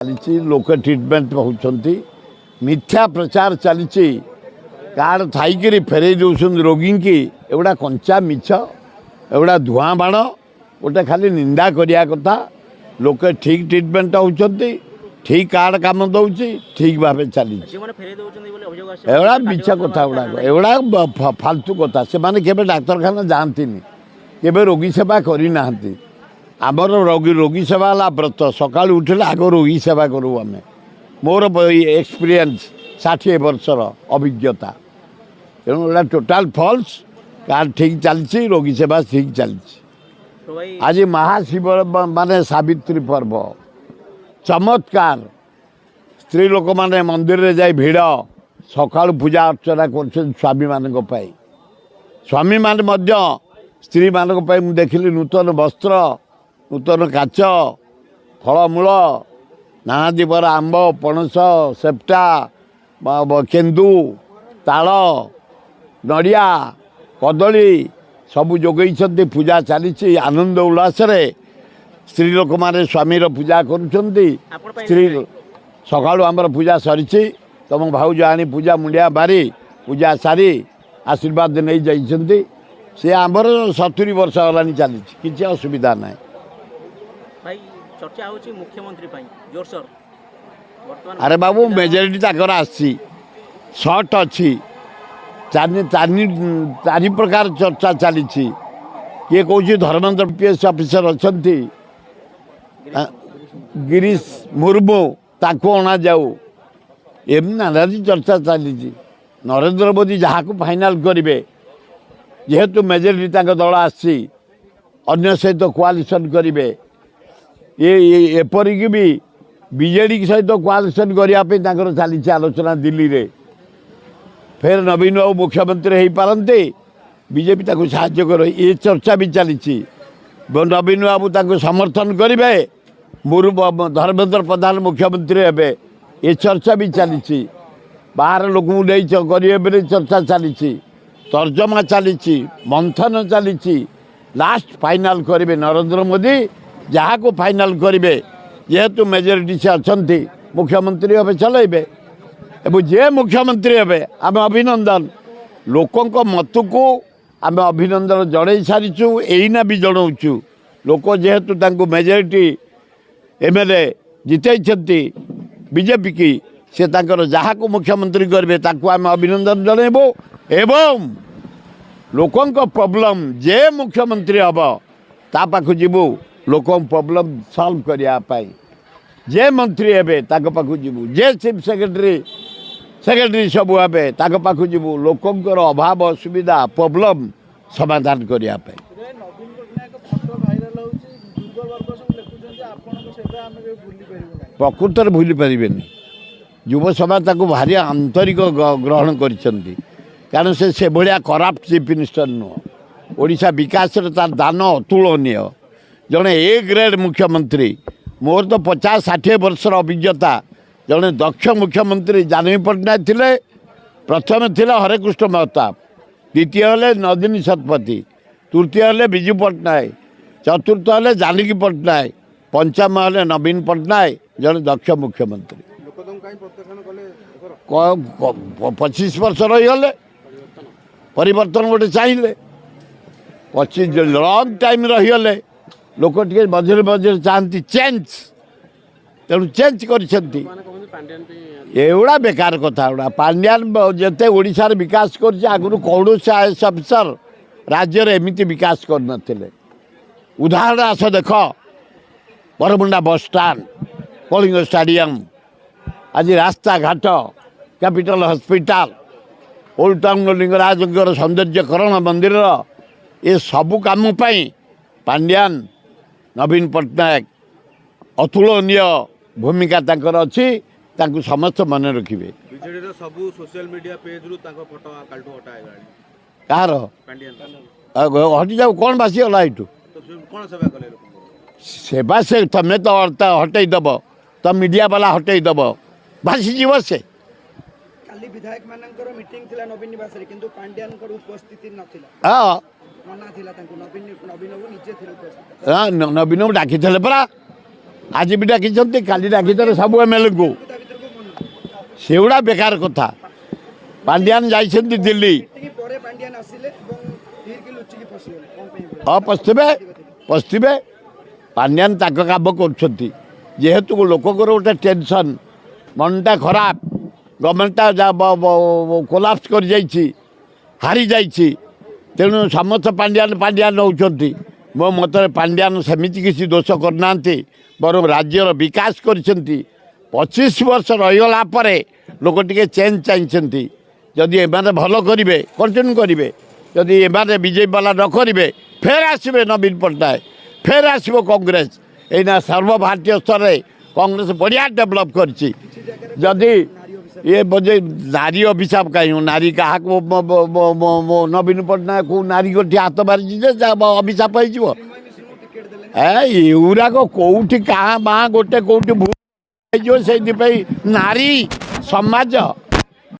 चली लोक ट्रिटमेंट होती मिथ्या प्रचार चली कार्ड थी फेरे दौन रोगी की एगुड़ा कंचा मिछ एगुड़ा धूआं बाण गोटे खाली निंदा करिया कथा लोक ठीक ट्रिटमेंट होती ठीक कार्ड काम दौर ठीक भाव चली एगुड़ा मिछ कथा गुड़ाक एगुड़ा फालतू कथा से माने केबे डाक्तरखाना जाती केबे रोगी सेवा करना आमर रोगी सेवा है व्रत सका उठे आग रोगी सेवा करूँ आम मोर एक्सपीरियंस 60 वर्षर अभिज्ञता तेणु टोटाल फॉल्स कार्ड ठीक चलती रोगी सेवा ठीक चलती। आज महाशिव माने सावित्री पर्व चमत्कार स्त्री लोक माने मंदिर रे जाई भिड़ सका पूजा अर्चना कर स्वामी मान स्वामी मान स्त्री मान देखिली नूतन वस्त्र नूतन काच फलमूल नाना दीपर आंब पणस सेप्टा केन्दु ताल नड़िया कदली सबू जोगई पूजा चली आनंद उल्लास स्त्री लोक माने स्वामीर पूजा करुँच स्त्री सका आमर पूजा सरी तुम भाउज आनी पूजा मुंडिया बारी पूजा सारी आशीर्वाद नहीं जाइए सी आमर 70 वर्ष होलानी चली किसी असुविधा ना भाई चर्चा होची मुख्यमंत्री जोरसोर अरे बाबू मेजोरिटी तक आसी शर्ट अच्छी चारि प्रकार चर्चा चली किए कौन धर्मेन्द्र पीएस ऑफिसर अच्छा गिरीश मुर्मू ताको अणा जाऊ एम नानादी चर्चा चली नरेंद्र मोदी जहाँ को फाइनाल करेंगे जेहेतु मेजोरिटी दल आसी अन्य सहित कोआलिशन करेंगे ये एपरिक भी बीजेडी सहित कोआलिशन करने चली आलोचना दिल्ली रे फिर नवीन बाबू मुख्यमंत्री हो पारते बीजेपी ताको साहाय्य कर ये चर्चा भी चली नवीन बाबू ताको समर्थन करेंगे धर्मेन्द्र प्रधान मुख्यमंत्री हे ये चर्चा भी चली बाहर लोक करेंगे चर्चा चली तर्जमा चली मंथन चली लास्ट फाइनाल करेंगे नरेंद्र मोदी जहाँ को फाइनाल करेंगे जेहेतु मेजोरिटी से अच्छा मुख्यमंत्री हे चलेबे एवं जे मुख्यमंत्री हे आम अभिनंदन लोकों मत को आम अभिनंदन जड़े सारीचु एना भी जनाऊँ लोक जेहेतु मेजोरिटी एमएलए जितई बीजेपी की से जहाँ को मुख्यमंत्री करेंगे आम अभिनंदन जनइबू एवं लोकों प्रॉब्लम जे मुख्यमंत्री हम ता पाखु जीवु लोक प्रॉब्लम सॉल्व करने जे मंत्री हे पाखु जीवु जे चीफ सेक्रेटरी सब हे पाखु जीवु लोकंर अभाव असुविधा प्रॉब्लम समाधान करने प्रकृत भूली पारे युव समाज भारी आंतरिक ग्रहण कर कारण से भाया कराप्ट चीफ मिनिस्टर नुह ओडिशा विकास तार दान अतुलनीय जड़े ए ग्रेड मुख्यमंत्री मोर तो 50-60 वर्षर अभिज्ञता जड़े दक्ष मुख्यमंत्री जानवी पट्टनायक थिले प्रथम थिले हरेकृष्ण महताब द्वितीय हेले नदिनी शतपथी तृतीय हेले विजु पट्टनायक चतुर्थ हेले जानकी पट्टनायक पंचम हेले नवीन पट्टनायक जड़े दक्ष मुख्यमंत्री 25 वर्ष रहीगले परिवर्तन गोटे चाहिए 25 लंग टाइम रहीगले लोक टे मझे मझे चाहती चेंज तेणु चेंज करा बेकार कथा गुड़ा पांड्यान जिते ओडिशार विकास कर आगुरी कौन आईएएस अफिसर राज्य एमती विकास करते उदाहरण आस देख बरमुंडा बस स्टाण्ड कलिंग स्टाडियम आज रास्ता घाट capital hospital old town Lingaraj सौंदर्यकरण मंदिर ये सबू काम पांड्यान नवीन पट्टनायक अतुलनीय भूमिका तांकर अच्छी तांको समस्त मन रखिए सबू सोशल मीडिया पेज रु तांको फोटो काल्टो हटाए कार पांड्यान हटि जाऊ कौन बासी गला एठू कौन सेवा कले सेवा से तमें तो हटई दब तो मीडिया वाला हटई दब भासी जीव से काली विधायक मानकर मीटिंग थिला नवीन निवास रे किंतु पांड्यान कर उपस्थिति नथिला हां मना थिला तांको नवीन नवीन निजे थिले उपस्थित हां नवीन डाकी थिले परा आज भी डाकिଛନ୍ତି କାଲି ଡାକିଥିଲେ ସବୁ ଏମଏଲ୍ଏଙ୍କୁ ସେଗୁଡ଼ା ବେକାର କଥା। ପାଣ୍ଡିଆନ ଯାଇଛନ୍ତି ଦିଲ୍ଲୀ ମିଟିଂ ପରେ ପାଣ୍ଡିଆନ ଆସିଲେ ଏବଂ ଧୀରକି ଲୁଚିକି ପଶିଗଲେ କ'ଣ ପାଇଁ ହଁ ପଶିଥିବେ ପାଣ୍ଡିଆନ ତାଙ୍କ କାମ କରୁଛନ୍ତି। ଯେହେତୁ ଲୋକଙ୍କର ଗୋଟେ ଟେନସନ୍ ମନଟା ଖରାପ ଗଭର୍ଣ୍ଣମେଣ୍ଟଟା କୋଲାପ୍ସ କରିଯାଇଛି ହାରିଯାଇଛି ତେଣୁ ସମସ୍ତ ପାଣ୍ଡିଆନ ହେଉଛନ୍ତି। ମୋ ମତରେ ପାଣ୍ଡିଆନ ସେମିତି କିଛି ଦୋଷ କରିନାହାନ୍ତି ବରଂ ରାଜ୍ୟର ବିକାଶ କରିଛନ୍ତି। 25 ବର୍ଷ ରହିଗଲା ପରେ ଲୋକ ଟିକେ ଚେଞ୍ଜ ଚାହିଁଛନ୍ତି। ଯଦି ଏମାନେ ଭଲ କରିବେ କଣ୍ଟିନ୍ୟୁ କରିବେ, ଯଦି ଏମାନେ ବିଜେପି ବାଲା ନ କରିବେ ଫେର ଆସିବେ ନବୀନ ପଟ୍ଟନାୟକ, ଫେର ଆସିବ କଂଗ୍ରେସ। ଏଇନା ସର୍ବଭାରତୀୟ ସ୍ତରରେ କଂଗ୍ରେସ ବଢ଼ିଆ ଡେଭଲପ୍ କରିଛି। ଯଦି ये बोझे नारी अभिशाप कहीं नारी क्या नवीन पट्टनायक नारी को हाथ मारी अभिशाप होराक कौटी क्या बाँ गोटे कौटी भूल से नारी समाज